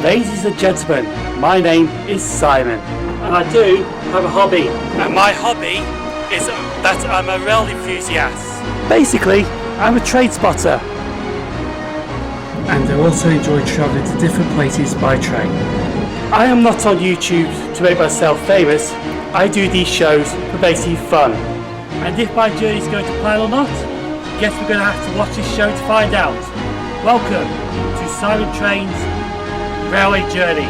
Ladies and gentlemen, my name is Simon, and I do have a hobby. And my hobby is that I'm a rail enthusiast. Basically, I'm a train spotter. And I also enjoy travelling to different places by train. I am not on YouTube to make myself famous. I do these shows for basically fun. And if my journey is going to plan or not, guess we're going to have to watch this show to find out. Welcome to Simon Trains Railway Journeys.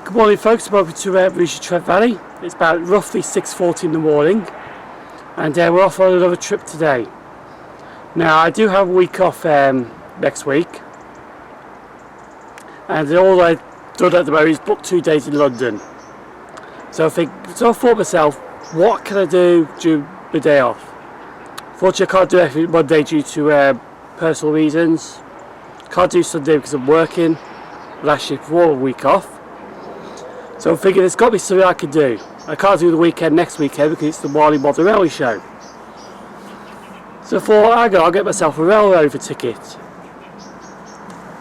Good morning folks, welcome to Rugeley Trent Valley. It's about roughly 6:40 in the morning and we're off on another trip today. Now I do have a week off next week, and all I've done at the moment is book 2 days in London. So I thought to myself, what can I do during the day off? Fortunately I can't do everything Monday due to personal reasons. Can't do Sunday because I'm working, but actually for a week off. So I'm thinking there's got to be something I can do. I can't do the weekend next weekend because it's the Wally Modern Railway Show. So I thought, I'll get myself a rail rover ticket.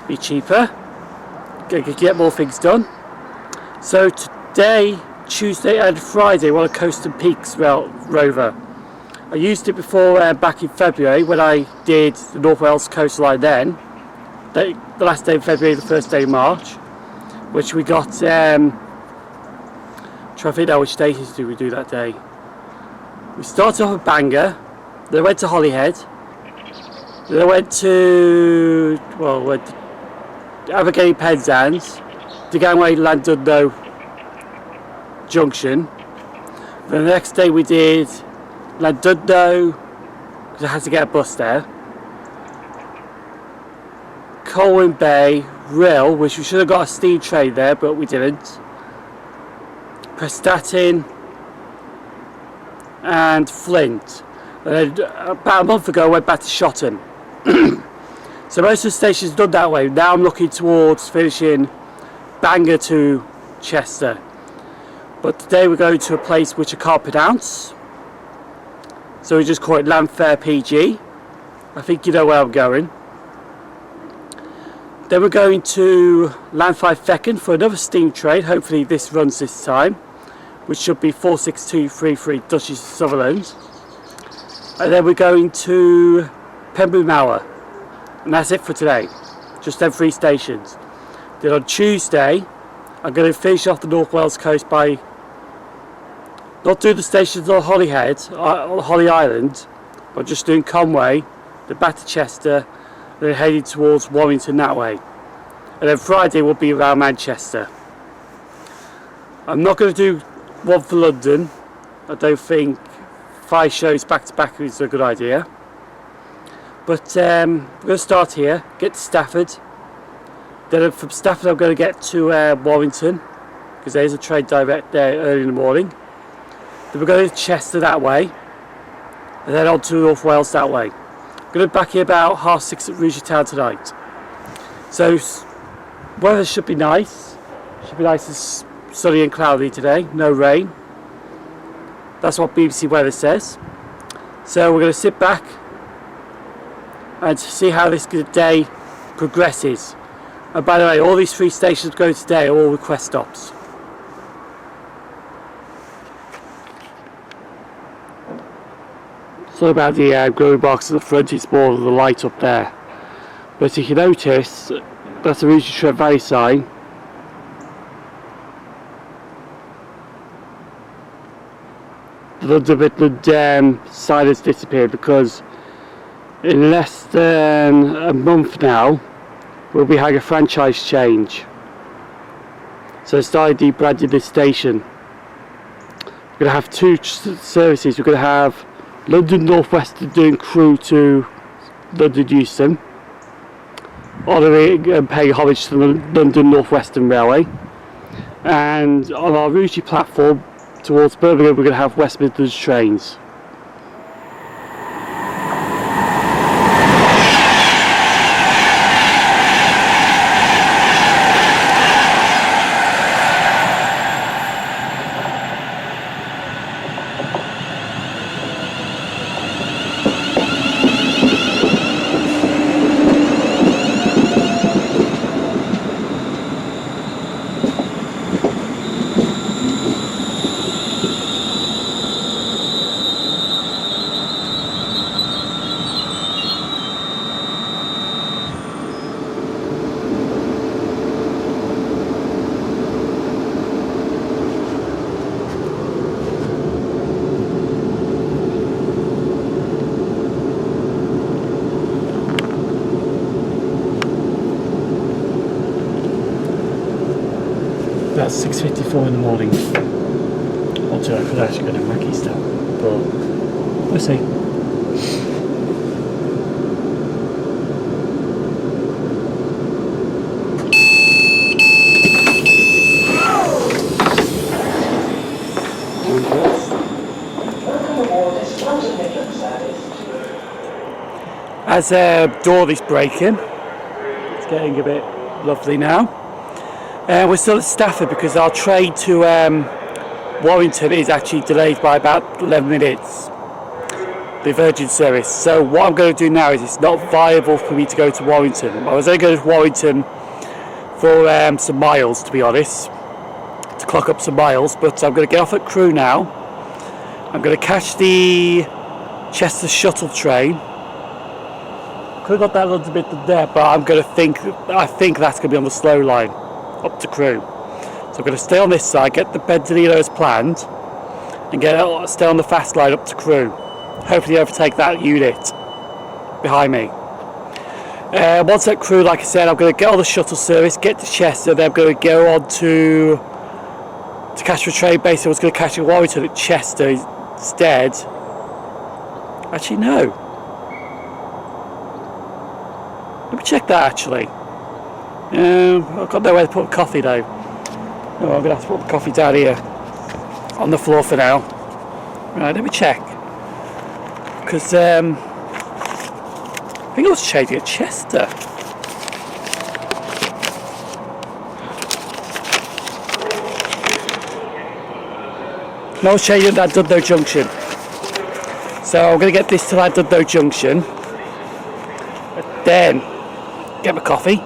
Be cheaper, get more things done. So today, Tuesday and Friday, we're on a Coast and Peaks rail rover. I used it before back in February when I did the North Wales coastline then. The last day of February, the first day of March, which we got trying to think out which stations do we do that day. We started off at Bangor, then went to Holyhead, then I went to Abergele Penzance, to Conway Llandudno Junction. Then the next day we did Llandudno, because I had to get a bus there. Colwyn Bay, Rill, which we should have got a steam train there, but we didn't. Prestatyn and Flint. And then about a month ago I went back to Shotton. So most of the stations done that way. Now I'm looking towards finishing Bangor to Chester. But today we're going to a place which I can't pronounce. So we just call it Llanfair PG. I think you know where I'm going. Then we're going to Llanfairfechan for another steam train. Hopefully this runs this time, which should be 46233 Duchess of Sutherland. And then we're going to Penmaenmawr. And that's it for today. Just them 3 stations. Then on Tuesday, I'm going to finish off the North Wales coast by not doing the stations on Holyhead, on Holly Island, but just doing Conway, then back to Chester, then heading towards Warrington that way. And then Friday will be around Manchester. I'm not going to do one for London. I don't think 5 shows back to back is a good idea. But we're going to start here, get to Stafford. Then from Stafford I'm going to get to Warrington, because there's a train direct there early in the morning. Then we're going to Chester that way, and then on to North Wales that way. I'm going to be back here about 6:30 at Rugeley Town tonight. So weather should be nice. Should be nice and sunny and cloudy today, no rain. That's what BBC Weather says. So we're going to sit back and see how this day progresses. And by the way, all these 3 stations going today are all request stops. Sorry about the glowing box at the front, it's more of the light up there. But if you notice, that's the Rugeley Trent Valley sign. The London Midland sign has disappeared because in less than a month now we'll be having a franchise change. So I started debranding this station. We're going to have 2 services. We're going to have London North Western doing crew to London Euston, honouring and paying homage to the London North Western Railway, and on our Rugeley platform towards Birmingham we're going to have West Midlands trains. That's 6:54 in the morning. Although I could actually go to Mackie's now, but we'll see. As Dorley's braking, it's getting a bit lovely now. We're still at Stafford because our train to Warrington is actually delayed by about 11 minutes, the Virgin service. So what I'm going to do now is it's not viable for me to go to Warrington. I was only going to Warrington for some miles, to be honest, to clock up some miles, but I'm going to get off at Crewe now. I'm going to catch the Chester shuttle train. Could have got that a little bit there, but I think that's going to be on the slow line up to Crewe. So I'm going to stay on this side, get the Bentonino as planned, and stay on the fast line up to Crewe. Hopefully overtake that unit behind me. Once at Crewe, like I said, I'm going to get on the shuttle service, get to Chester, then I'm going to go on to catch the train. Basically I was going to catch a Warrington at Chester instead. Actually no. Let me check that actually. I've got nowhere to put the coffee though. Oh, I'm going to have to put the coffee down here on the floor for now. Right, let me check. Because I think I was changing at Chester. No, I was changing at that Dudno Junction. So I'm going to get this to that Dudno Junction. Then get my coffee.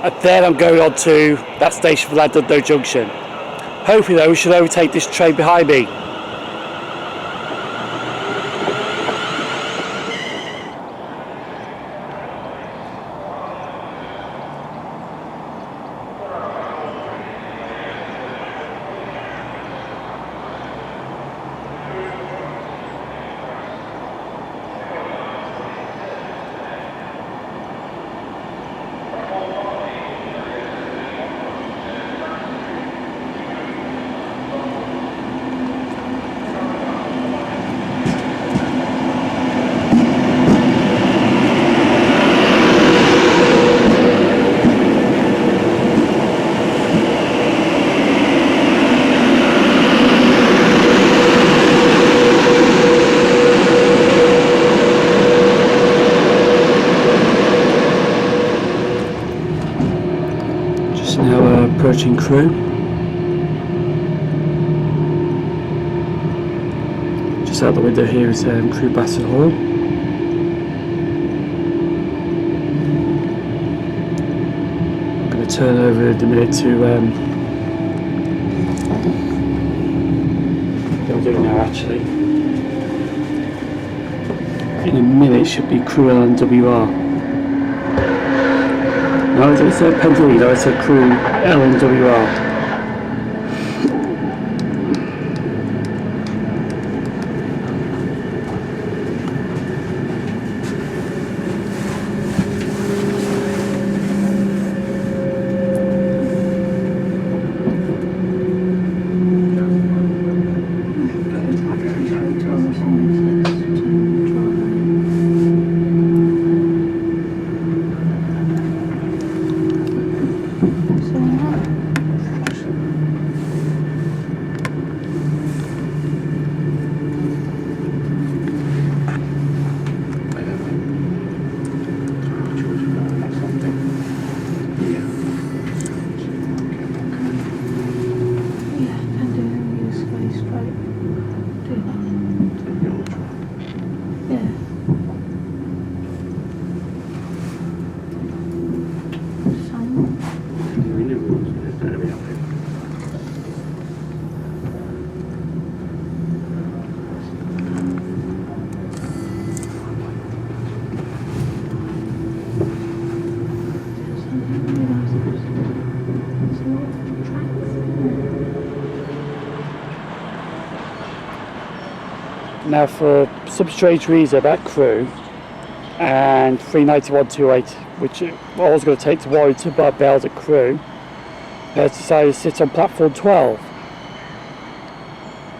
And then I'm going on to that station for Llandudno Junction. Hopefully though we should overtake this train behind me. Approaching Crewe. Just out the window here is Crewe Bassett Hall. I'm going to turn over in a minute to what I'm doing now actually. In a minute should be Crewe LNWR. No, it's a Pentonino, it's a Crewe LNWR. Now, for some strange reason about crew and 39128, which I was going to take to Warrington, but I bailed at crew, has decided to sit on platform 12.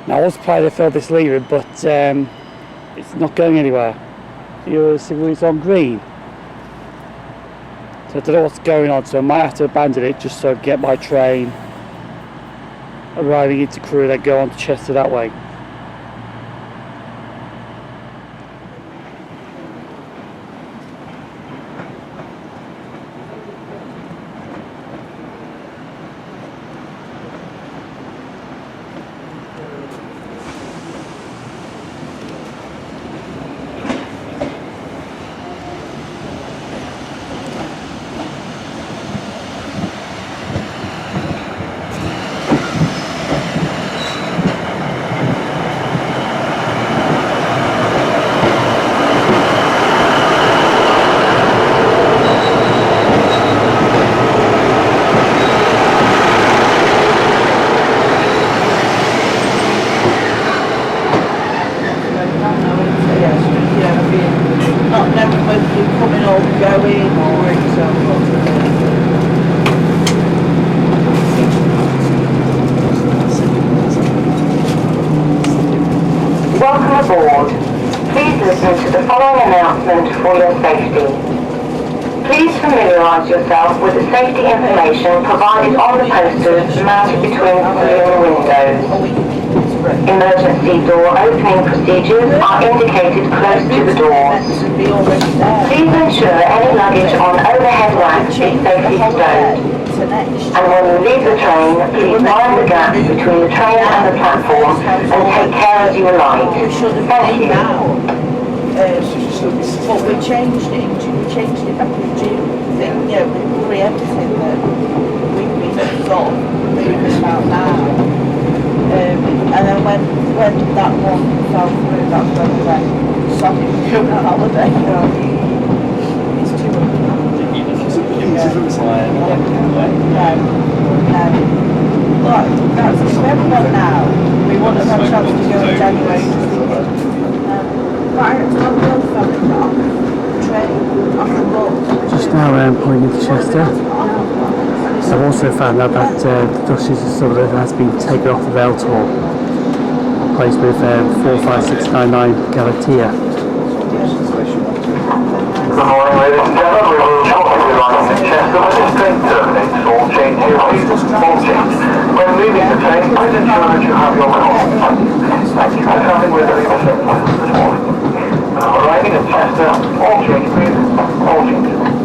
Now, I was planning to film this leaving, but it's not going anywhere. Your signal is on green. So I don't know what's going on, so I might have to abandon it just so I can get my train arriving into crew and then go on to Chester that way. Welcome aboard. Please listen to the following announcement for your safety. Please familiarise yourself with the safety information provided on the posters mounted between the windows. Emergency door opening procedures are indicated close to the doors. Please ensure any luggage on overhead racks is safely stowed. And when you leave the train, please mind the gap between the train and the platform and take care as you alight. Thank you. But we changed it back in June. We preempted that we've been sort of moving about now. And then when that one fell through, that's when we went, sorry, we're going on holiday. It's too much. That's if everyone now, we wouldn't have had a chance to go in January. But I had to have the other family car, train, off the boat. Just now pointing to Chester. I've also found out that the Duchess of Sutherland has been taken off the rail tour, replaced with 45699 Galatea. Good morning, ladies and gentlemen. We will shortly be arriving at Chester when this train terminates. All change here, please. All change. When leaving the train, please ensure that you have your coffee. Thank you for travelling with Arriva Trains Wales this morning. Arriving at Chester, all change, please. All change.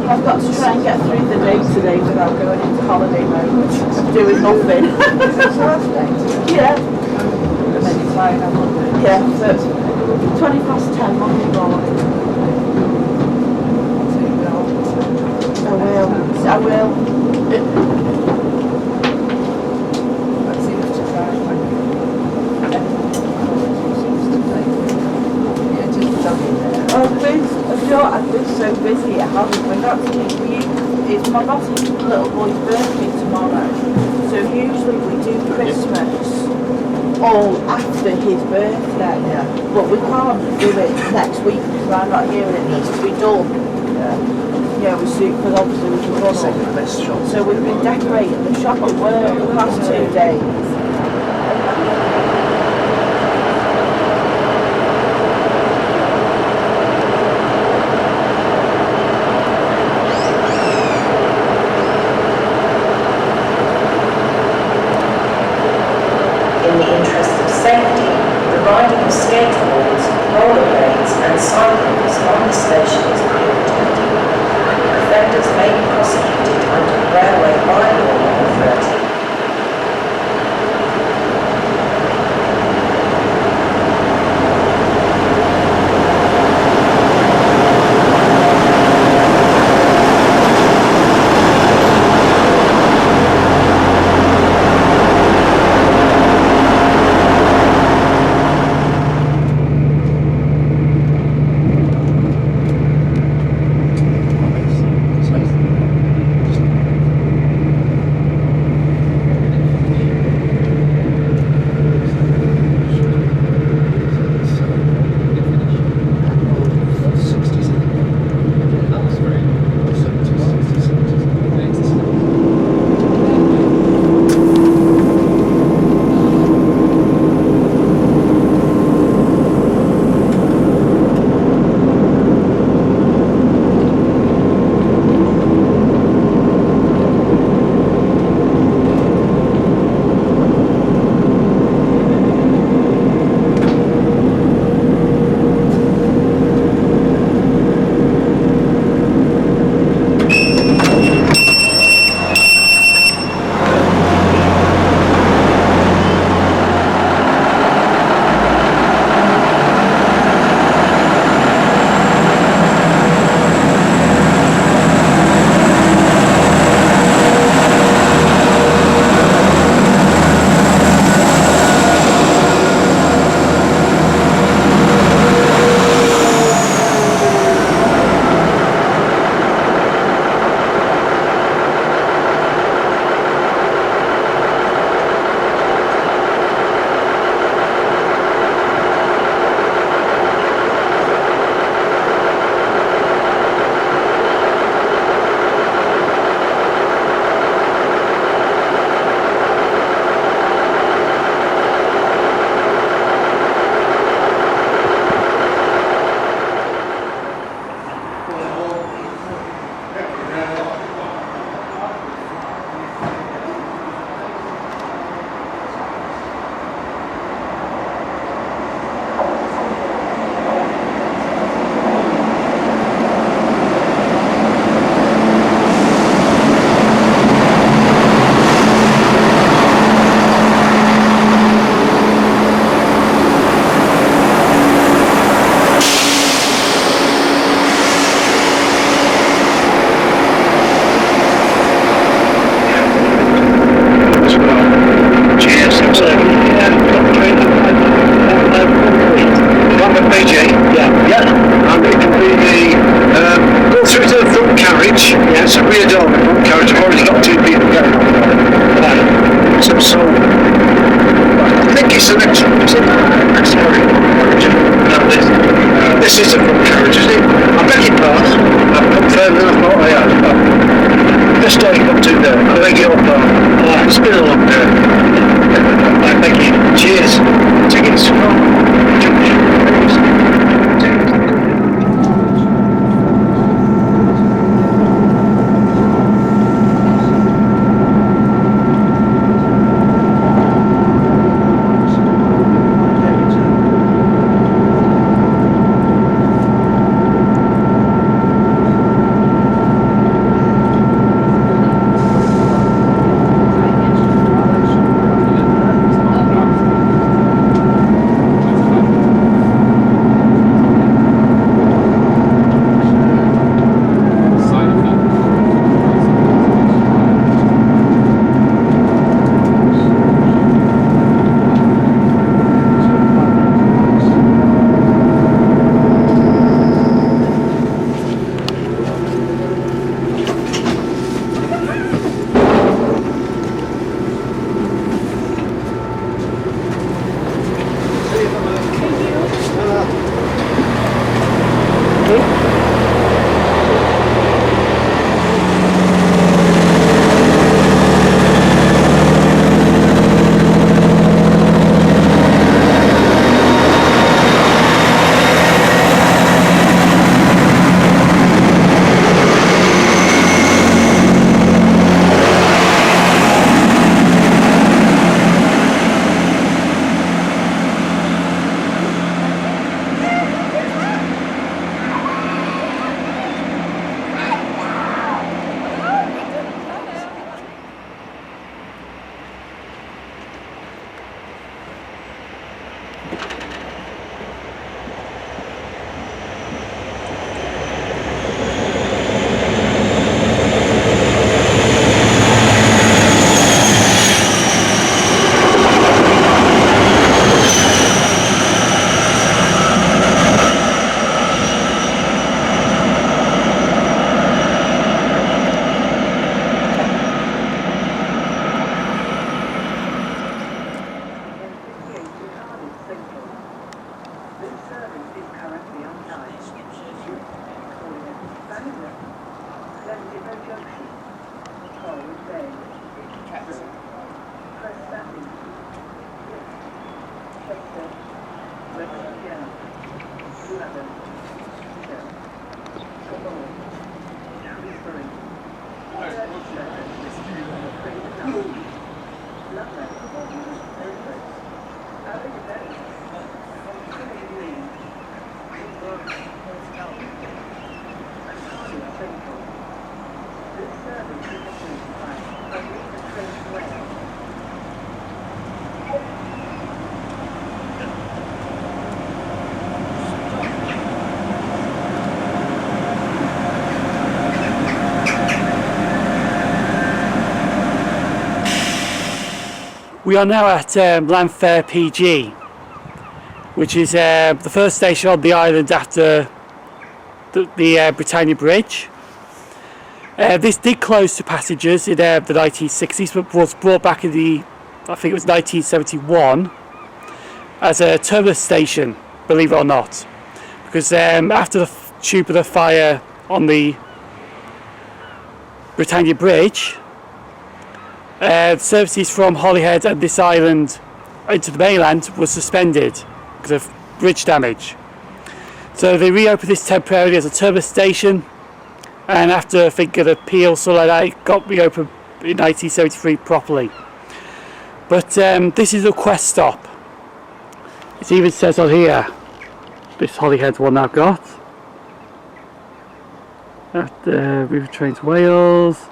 I've got to try and get through the day today without going into holiday mode, doing nothing. Yeah. And then it's fine, I'm not doing it. Yeah, so it's 20 past 10 Monday morning. I will. Let's see if it's right. I've been so busy at Helsby. It's my boss's little boy's birthday tomorrow, so usually we do Christmas all after his birthday. Yeah. But we can't do it next week because I'm not here and it needs to be done. Yeah, we see, because obviously we can run all. So we've been decorating the shop at work the past 2 days. Skateboards, rollerblades and cycles on the station is prohibited. Offenders may be prosecuted under Railway Bylaw No. 30. be a dog carriage. I've already got 2 people getting on it. So I think it's an extra carriage. No, this is a front carriage, isn't it? I beg your pardon. I've confirmed that I thought I had. Just thought you got 2 there. I beg your pardon. It's been a long day. I beg you. Cheers. Tickets from Junction. We are now at Llanfair PG, which is the first station on the island after the Britannia Bridge. This did close to passengers in the 1960s, but was brought back in I think it was 1971, as a terminus station, believe it or not. Because after the tubular fire on the Britannia Bridge, services from Holyhead and this island into the mainland was suspended because of bridge damage. So they reopened this temporarily as a terminus station, and after I think an appeal, so like that, it got reopened in 1973 properly. But this is a request stop. It even says on here, this Holyhead one I've got, at Arriva Trains Wales.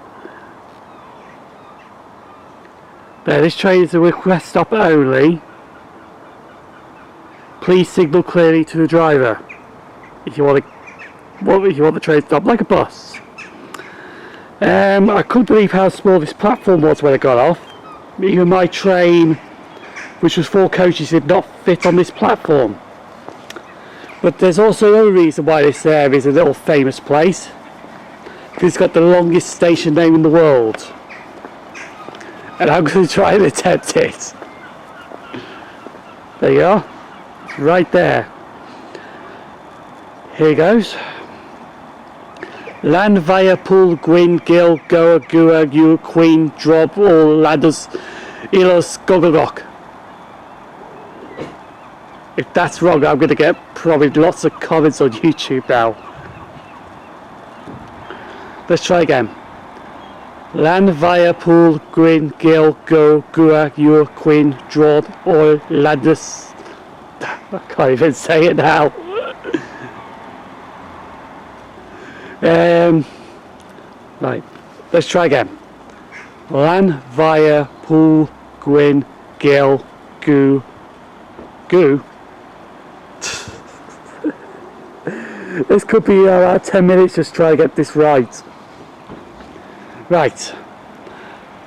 There, this train is a request stop only. Please signal clearly to the driver if you want the train to stop, like a bus. I couldn't believe how small this platform was when I got off. Even my train, which was 4 coaches, did not fit on this platform. But there's also another reason why this is a little famous place. It's got the longest station name in the world. And I'm going to try and attempt it. There you are. Right there. Here goes. Llanfairpwll Gwyn Gil Goa Gua Yu Queen Drob All Ladders Ilos Gogogok. If that's wrong, I'm going to get probably lots of comments on YouTube now. Let's try again. Llanfairpwll Gwyn Gil Go Gua Yu Queen Drob All Ladders. I can't even say it now. Right, let's try again. Llanfairpwll Gwyn Gil Goo Goo. This could be about 10 minutes just try to get this right. Right.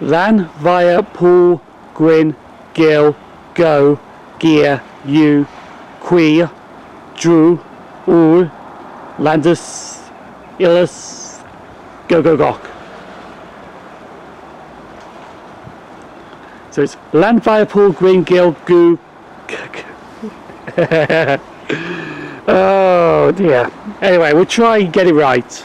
Llanfairpwll Gwyn Gil Go Gear U Queer Drew Ul Landus Ilus Gogogok. So it's Llanfairpwll Gwyn Gil Goo. Oh dear. Anyway, we'll try and get it right.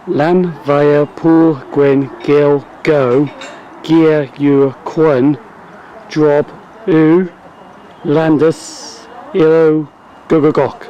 Llanfairpwll Gwyn Gil Go Gear U Quyn Drob U Landus Ilo Gogogok.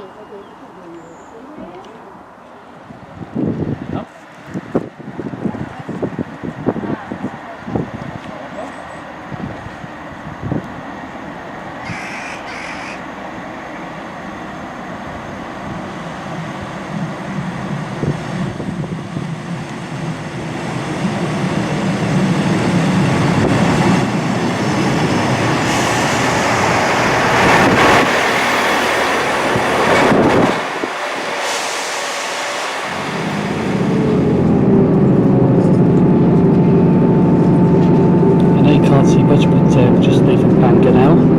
Just leaving Bangor now.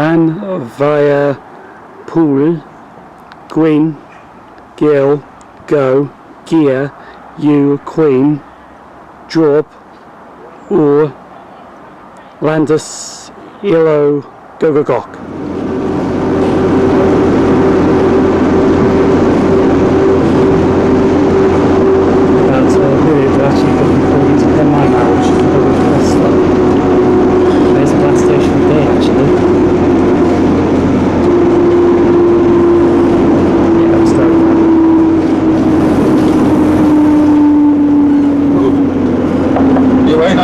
Pan via Pool, Gwyn, Gill, Go, Gear, U, Queen, Drop, Or, Landus, Ilo, Gogogok. About a minute to actually go to Penmaenmawr, which is another bus stop. There's a gas station there actually.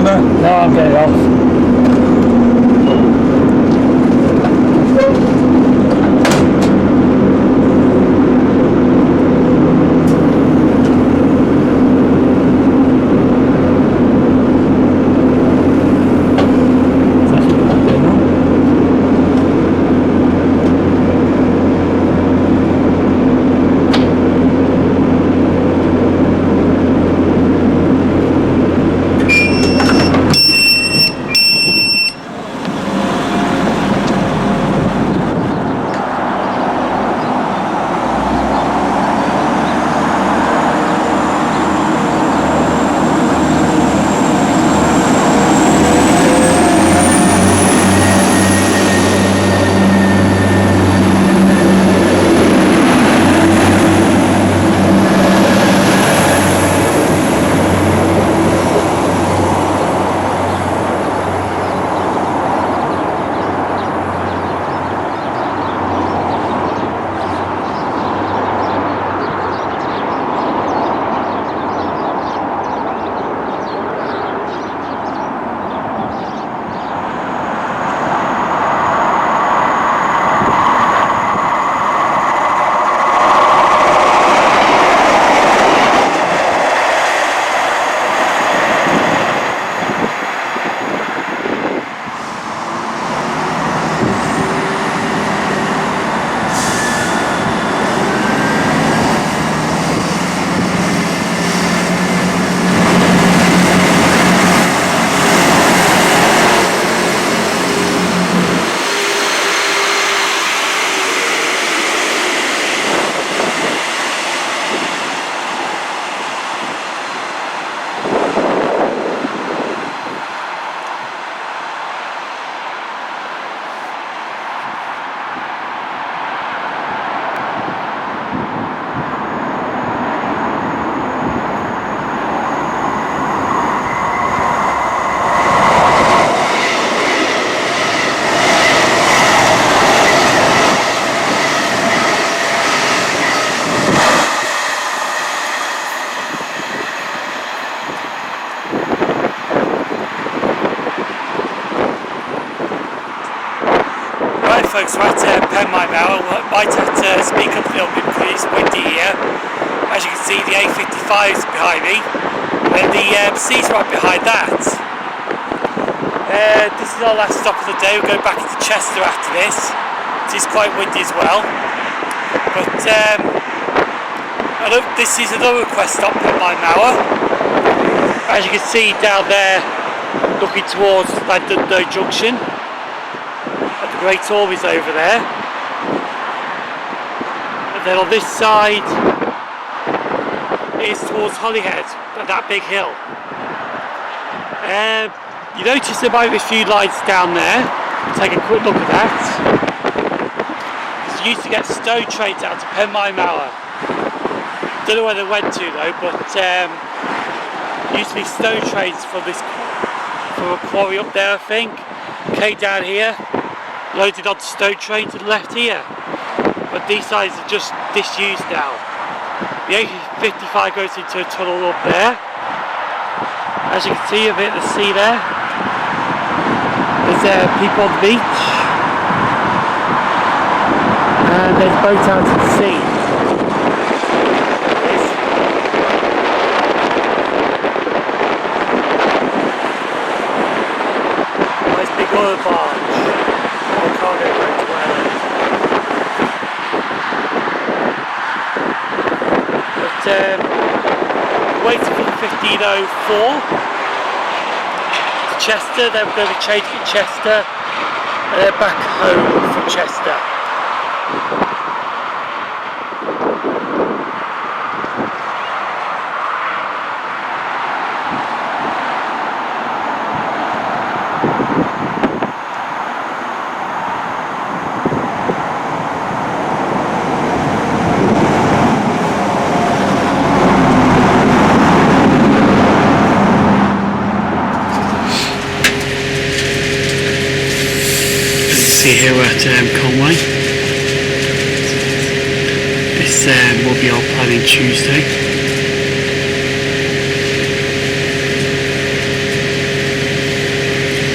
No, I'm getting off. Folks, we're at Penmaenmawr. Might have to speak up a little bit because it's windy here. As you can see, the A55 is behind me, and the C's right behind that. This is our last stop of the day. We'll go back into Chester after this. It is quite windy as well. But this is another request stop at Penmaenmawr. As you can see down there, looking towards London Junction. Great Orme is over there, and then on this side is towards Holyhead, and that big hill. You notice there might be a few lights down there. Take a quick look at that. You used to get stone trains out to Penmaenmawr. Don't know where they went to though, but used to be stone trains from a quarry up there, I think. Came down here, loaded onto stone trains and left here, but these sides are just disused now. The A55 goes into a tunnel up there. As you can see, a bit of the sea there. There's people on the beach, and there's boats out to the sea. Nice big oil barge. Cargo boat to where it is. But waiting for the 1504 to Chester. Then we're going to be changing at Chester, And they're back home for Chester. Here at Conway. This will be our planning Tuesday.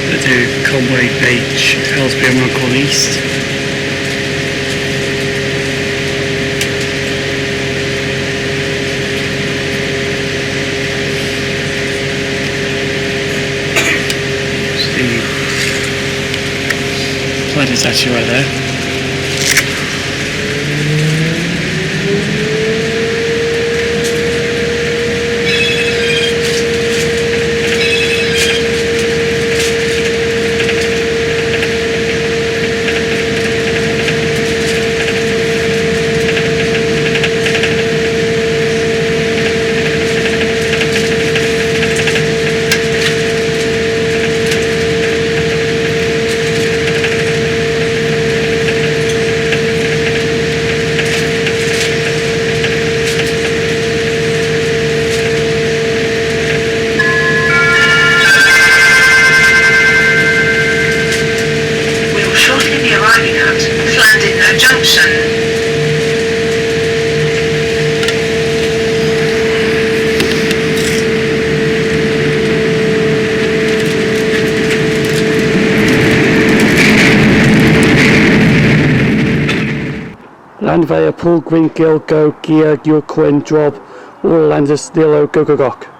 We'll do Conway, Beach, Helsby and Rugeley East. It's actually right there. Llanfair Pull Green Gill Go Gear Gwyn Drob All Landers Stilo Go Go Gok.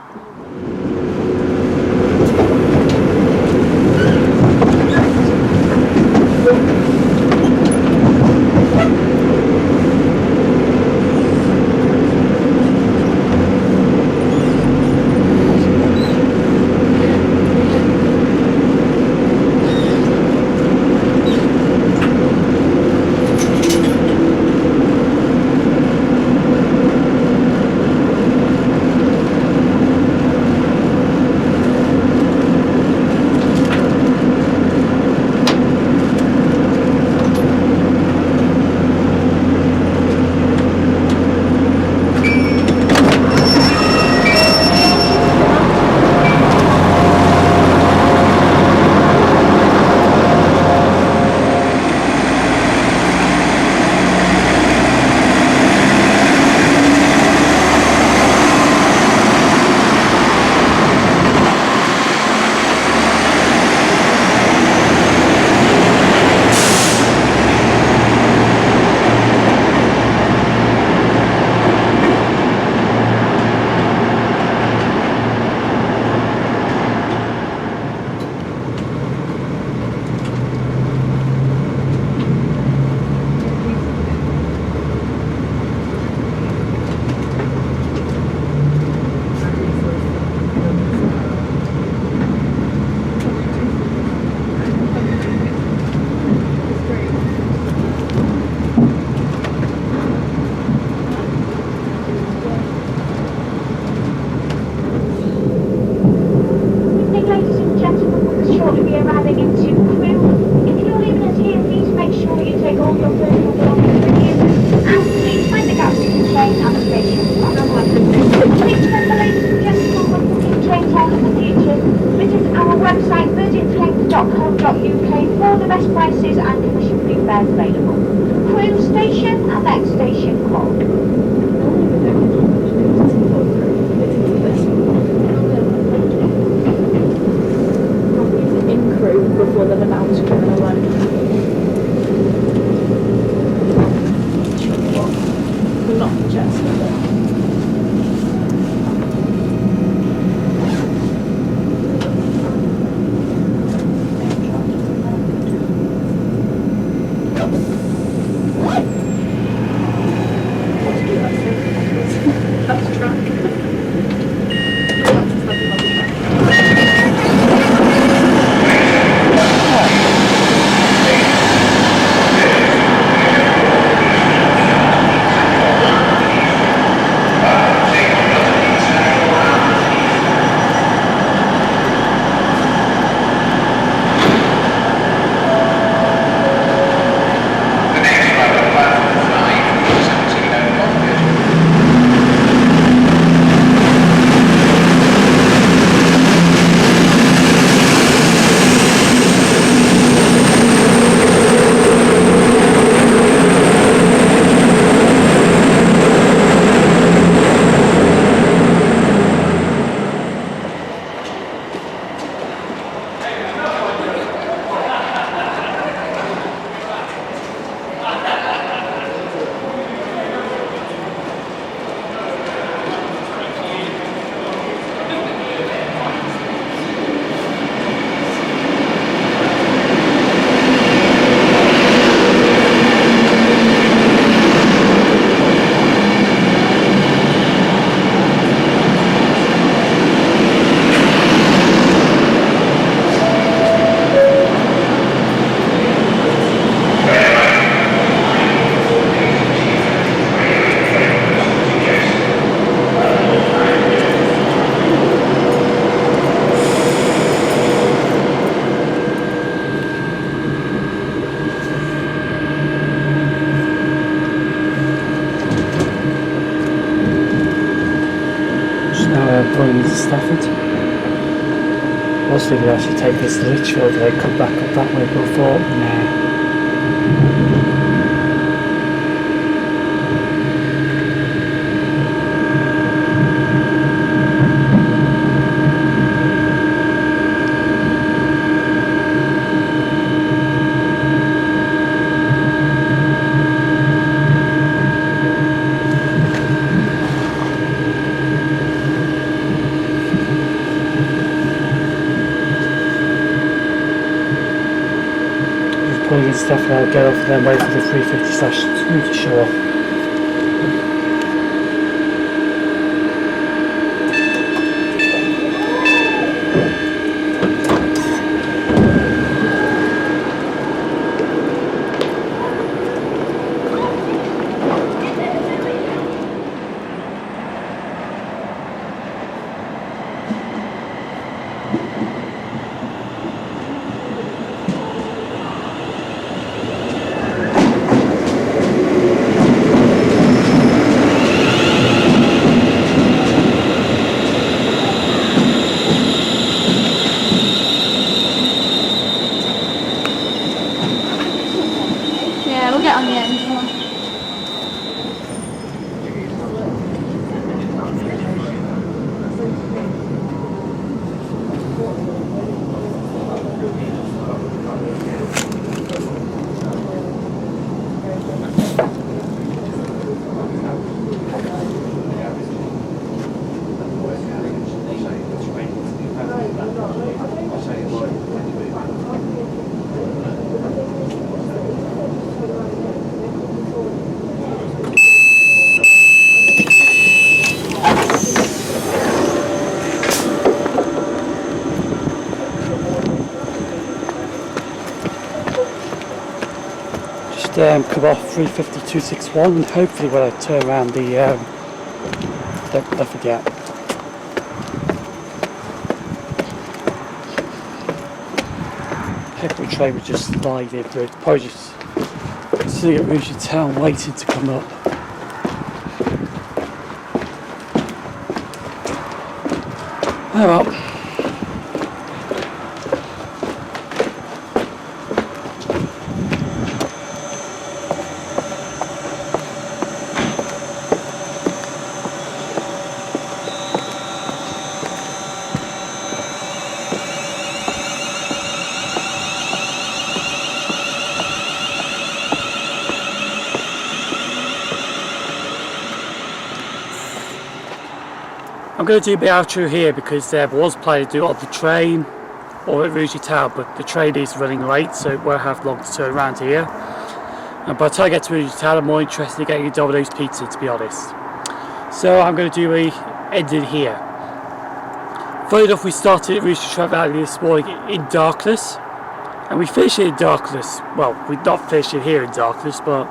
www.virgintrains.co.uk for the best prices and commission-free fares available. Cruise station and next station called. In crew before they've announced coming alone. We're not the Chester, but now we're pulling into Stafford. I was thinking I should take this to Lichfield and then come back up that way, but I thought, nah. Pulling in stuff and I'll get off and then wait for the 350/2 to show up. We'll get on the end. Come on. Come off 350/261 and hopefully when I turn around the don't forget. Heck, the train would just slide in, but probably just sitting at Rugeley Town waiting to come up. Oh well. I'm going to do my outro here because I was planning to do it on the train or at Rugeley Town, but the train is running late, so it won't have long to turn around here. And by the time I get to Rugeley Town, I'm more interested in getting a Domino's pizza, to be honest. So I'm going to do a ending here. Funny enough, we started at Rugeley Town this morning in darkness, and we finished it in darkness. Well, we're not finishing here in darkness, but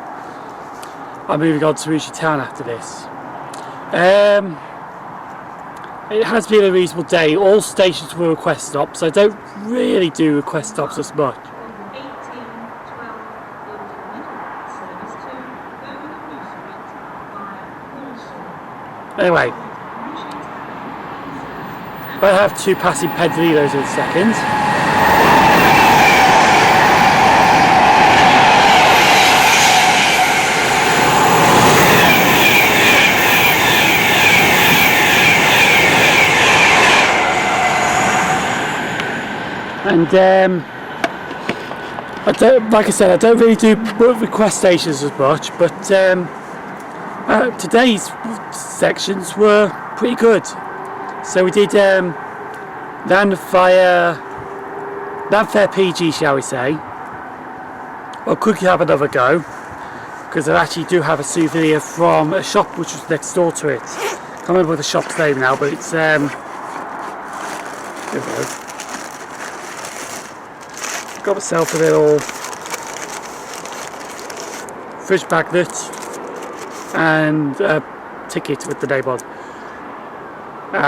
I'm moving on to Rugeley Town after this. It has been a reasonable day. All stations were request stops. I don't really do request stops as much. Anyway, I have two passing Pendolinos in a second. And I don't, like I said, I don't really do request stations as much, but today's sections were pretty good. So we did Llanfair PG, shall we say. Well, could you have another go? Because I actually do have a souvenir from a shop which was next door to it. Can't remember the shop's name now, but it's here we go. Got myself a little fridge magnet and a ticket with the name on.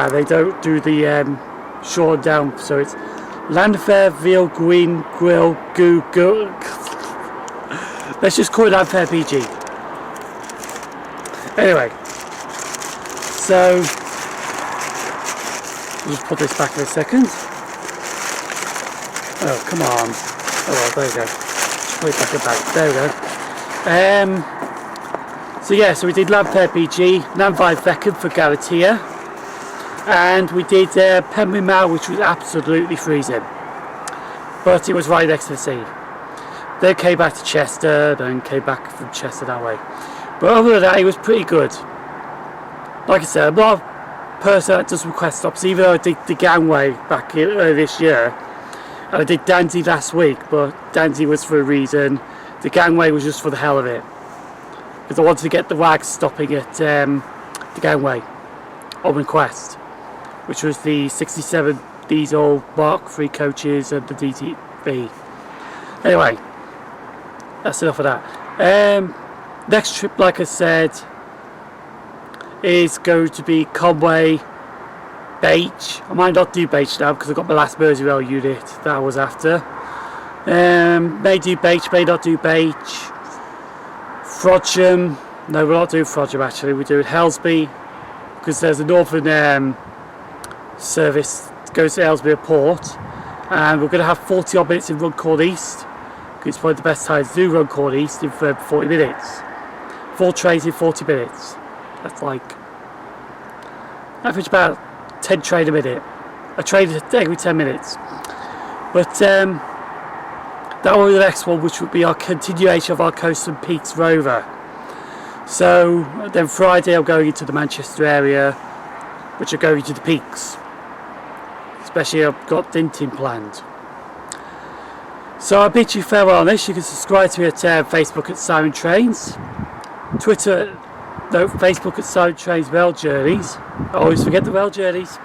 They don't do the short down, so it's Llanfair Veal Green Grill Goo. Let's just call it Llanfair PG. Anyway, so just put this back in a second. Oh, come on. Oh well, there you go. Just put it back in the bag. There we go. So yeah, so we did Llanfair PG, Llanfairfechan for Galatea, and we did Penmaenmawr, which was absolutely freezing. But it was right next to the sea. Then came back to Chester, then came back from Chester that way. But other than that, it was pretty good. Like I said, I'm not a person that does request stops, even though I did the Conway back this year. And I did Dandy last week, but Dandy was for a reason. The Conway was just for the hell of it. Because I wanted to get the wags stopping at the Conway on request, which was the 67 diesel Mark III coaches and the DTV. Anyway, that's enough of that. Next trip, like I said, is going to be Conway, Beach. I might not do Beach now because I've got my last Merseyrail unit that I was after. May do Beach, may not do Beach. Frodsham, no, we're not doing Frodsham actually, we're doing Helsby because there's a northern service that goes to Helsby Port, and we're going to have 40 odd minutes in Runcorn East because it's probably the best time to do Runcorn East in 40 minutes. 4 trains in 40 minutes. That's like average about 10 train a minute. A train every 10 minutes. But that will be the next one, which would be our continuation of our Coast and Peaks rover. So then Friday I'm going into the Manchester area, which are going to the peaks. Especially I've got Dinting planned. So I bid you farewell on this. You can subscribe to me at Facebook at Simon Trains, Facebook at Simon Trains Rail Journeys. I always forget the rail journeys.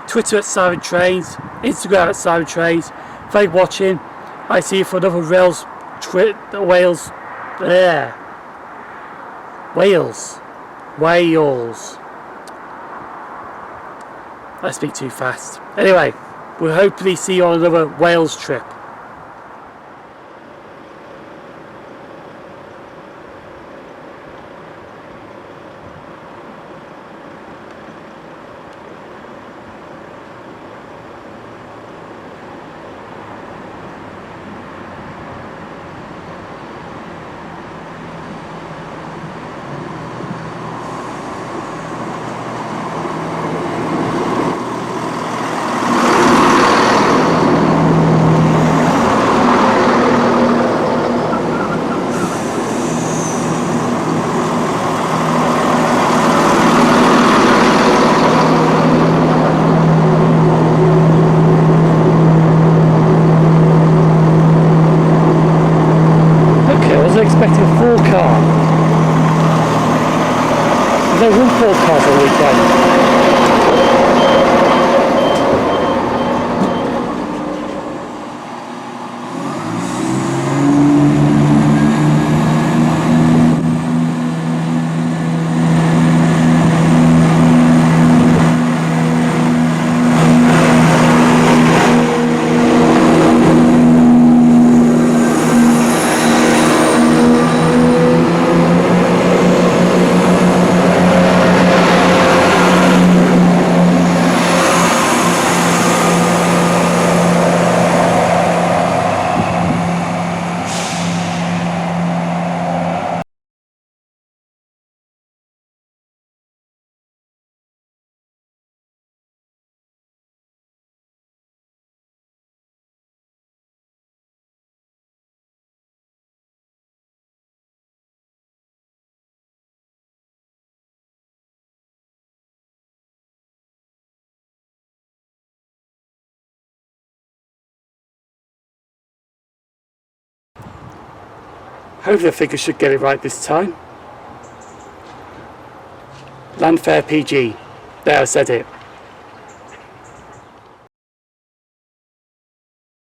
Twitter at Simon Trains, Instagram at Simon Trains. Thank you for watching. I see you for another Wales. I speak too fast. Anyway, we'll hopefully see you on another Wales trip. Expecting a 4-car. They run 4 cars all weekend. Hopefully I think I should get it right this time. Llanfair PG. There, I said it.